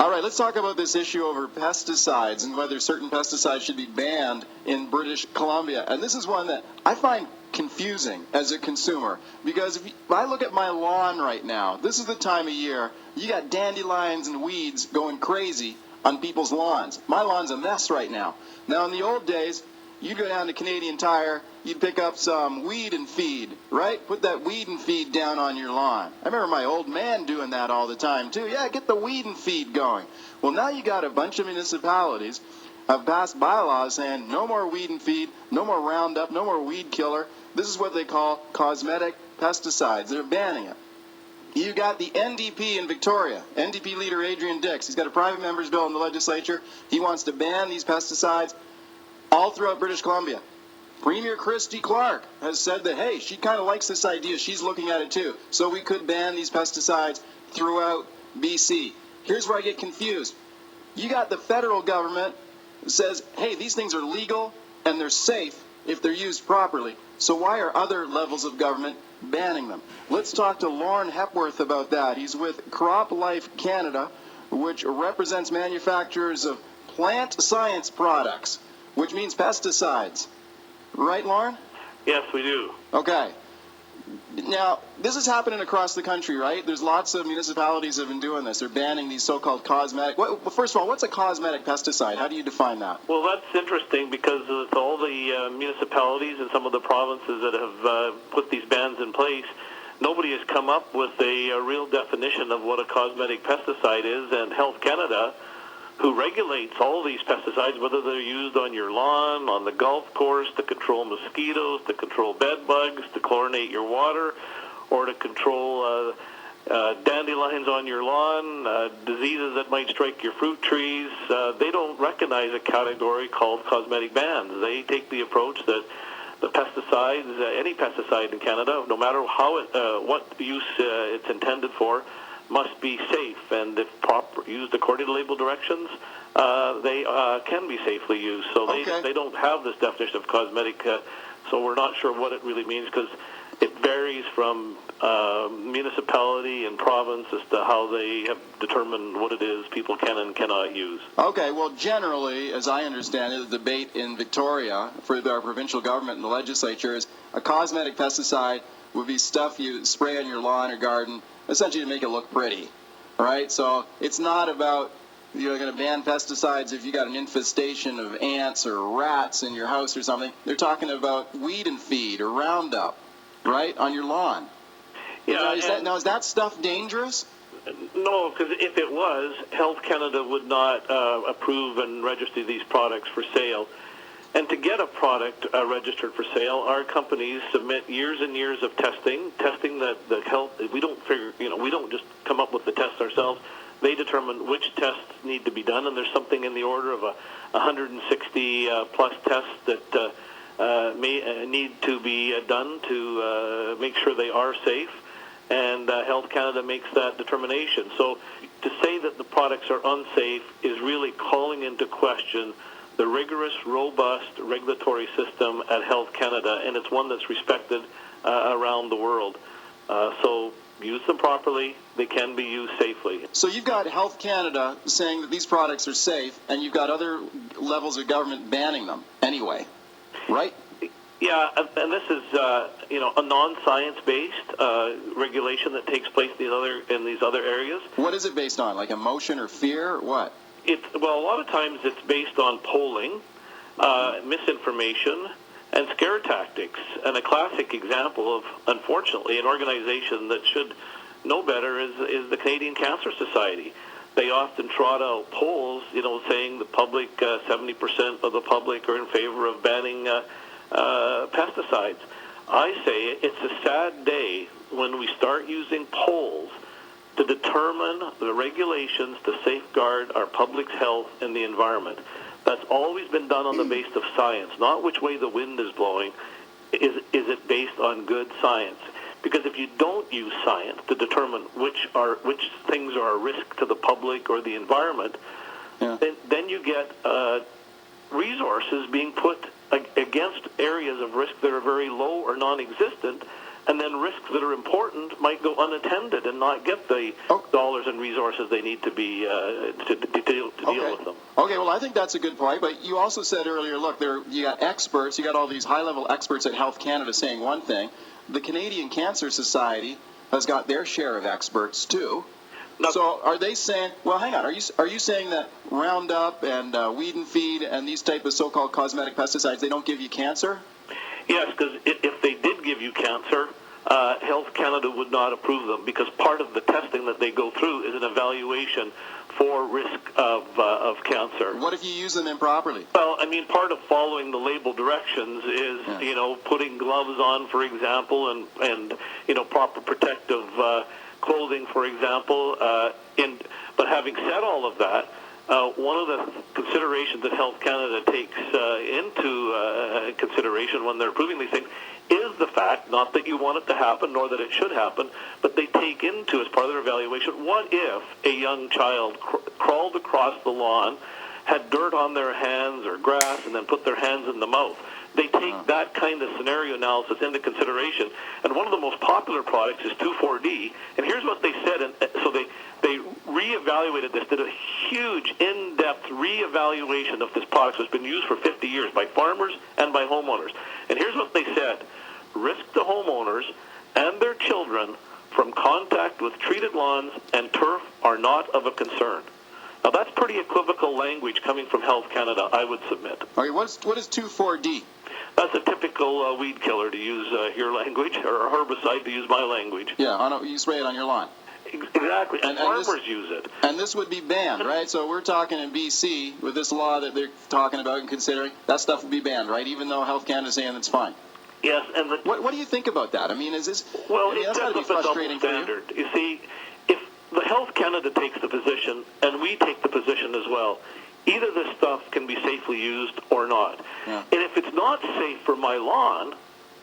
All right, let's talk about this issue over pesticides and whether certain pesticides should be banned in British Columbia. And this is one that I find confusing as a consumer, because if I look at my lawn right now, this is the time of year, you got dandelions and weeds going crazy on people's lawns. My lawn's a mess right now. Now, in the old days, you'd go down to Canadian Tire, you'd pick up some weed and feed, right? Put that weed and feed down on your lawn. I remember my old man doing that all the time, too. Yeah, get the weed and feed going. Well, now you got a bunch of municipalities have passed bylaws saying no more weed and feed, no more Roundup, no more weed killer. This is what they call cosmetic pesticides. They're banning it. You got the NDP in Victoria, NDP leader Adrian Dix. He's got a private member's bill in the legislature. He wants to ban these pesticides all throughout British Columbia. Premier Christy Clark has said that, hey, she kind of likes this idea. She's looking at it too. So we could ban these pesticides throughout BC. Here's where I get confused. You got the federal government that says, hey, these things are legal and they're safe if they're used properly. So why are other levels of government banning them? Let's talk to Lorne Hepworth about that. He's with CropLife Canada, which represents manufacturers of plant science products, which means pesticides. Right, Lorne? Yes, we do. Okay. Now, this is happening across the country, right? There's lots of municipalities that have been doing this. They're banning these so-called cosmetic... Well, first of all, what's a cosmetic pesticide? How do you define that? Well, that's interesting because it's all the municipalities and some of the provinces that have put these bans in place. Nobody has come up with a real definition of what a cosmetic pesticide is, and Health Canada, who regulates all these pesticides, whether they're used on your lawn, on the golf course, to control mosquitoes, to control bed bugs, to chlorinate your water, or to control dandelions on your lawn, diseases that might strike your fruit trees. They don't recognize a category called cosmetic bans. They take the approach that the pesticides, any pesticide in Canada, no matter how what use it's intended for, must be safe, and if used according to label directions, they can be safely used. So they don't have this definition of cosmetic, so we're not sure what it really means, because it varies from municipality and province as to how they have determined what it is people can and cannot use. Okay, well, generally, as I understand it, the debate in Victoria for our provincial government and the legislature is a cosmetic pesticide would be stuff you spray on your lawn or garden, essentially to make it look pretty, all right? So it's not about you're going to ban pesticides if you got an infestation of ants or rats in your house or something. They're talking about weed and feed or Roundup, right, on your lawn. Yeah. Now, is that stuff dangerous? No, because if it was, Health Canada would not approve and register these products for sale. And to get a product registered for sale, our companies submit years and years of testing that the health. We don't just come up with the tests ourselves. They determine which tests need to be done, and there's something in the order of 160 plus tests that may need to be done to make sure they are safe. And Health Canada makes that determination. So to say that the products are unsafe is really calling into question the rigorous, robust regulatory system at Health Canada, and it's one that's respected around the world. So use them properly, they can be used safely. So you've got Health Canada saying that these products are safe, and you've got other levels of government banning them anyway, right? Yeah, and this is a non-science-based regulation that takes place in these other areas. What is it based on, like emotion or fear, or what? Well, a lot of times it's based on polling, misinformation, and scare tactics. And a classic example of, unfortunately, an organization that should know better is the Canadian Cancer Society. They often trot out polls, saying the public, 70% of the public are in favor of banning pesticides. I say it's a sad day when we start using polls to determine the regulations to safeguard our public's health and the environment. That's always been done on the basis of science, not which way the wind is blowing. Is it based on good science? Because if you don't use science to determine which things are a risk to the public or the environment, then you get resources being put against areas of risk that are very low or non-existent, and then risks that are important might go unattended and not get the dollars and resources they need to be to deal with them. Okay, well, I think that's a good point, but you also said earlier, look, you got experts, you got all these high-level experts at Health Canada saying one thing. The Canadian Cancer Society has got their share of experts, too. So are they saying, well, hang on, are you saying that Roundup and Weed and Feed and these type of so-called cosmetic pesticides, they don't give you cancer? Yes, because if they did give you cancer, Health Canada would not approve them, because part of the testing that they go through is an evaluation for risk of cancer. What if you use them improperly? Well, I mean, part of following the label directions is, putting gloves on, for example, and proper protective clothing, for example. But having said all of that, one of the considerations that Health Canada takes into consideration when they're approving these things is the fact, not that you want it to happen, nor that it should happen, but they take into, as part of their evaluation, what if a young child crawled across the lawn, had dirt on their hands or grass, and then put their hands in the mouth? They take that kind of scenario analysis into consideration. And one of the most popular products is 2,4-D. And here's what they said. And so they reevaluated this, did a huge, in-depth reevaluation of this product that's been used for 50 years by farmers and by homeowners. And here's what they said. Risk to homeowners and their children from contact with treated lawns and turf are not of a concern. Now, that's pretty equivocal language coming from Health Canada, I would submit. Okay, what is 2,4-D? That's a typical weed killer, to use your language, or a herbicide, to use my language. Yeah, you spray it on your lawn. Exactly, and farmers use it. And this would be banned, right? So we're talking in BC, with this law that they're talking about and considering, that stuff would be banned, right? Even though Health Canada is saying it's fine. Yes, and what do you think about that? I mean, is this... Well, that's got to be frustrating for you. You see, if the Health Canada takes the position, and we take the position as well, either this stuff can be safely used or not. Yeah. And if it's not safe for my lawn,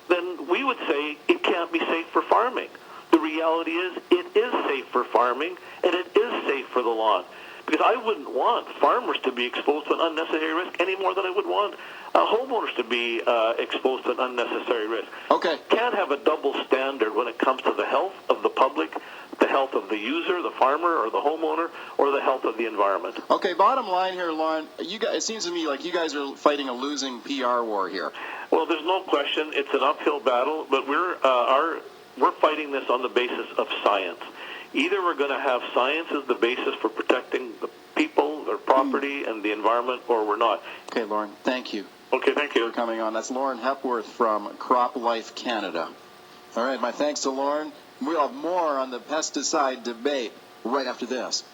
then we would say it can't be safe for farming. The reality is it is safe for farming, and it is safe for the lawn. Because I wouldn't want farmers to be exposed to an unnecessary risk any more than I would want homeowners to be exposed to an unnecessary risk. Okay. Can't have a double standard when it comes to the health of the public, the health of the user, the farmer, or the homeowner, or the health of the environment. Okay, bottom line here, Lorne, it seems to me like you guys are fighting a losing PR war here. Well, there's no question. It's an uphill battle, but we're fighting this on the basis of science. Either we're going to have science as the basis for protecting the people, their property, and the environment, or we're not. Okay, Lorne, thank you. Okay, thank you for coming on. That's Lorne Hepworth from CropLife Canada. All right, my thanks to Lorne. We'll have more on the pesticide debate right after this.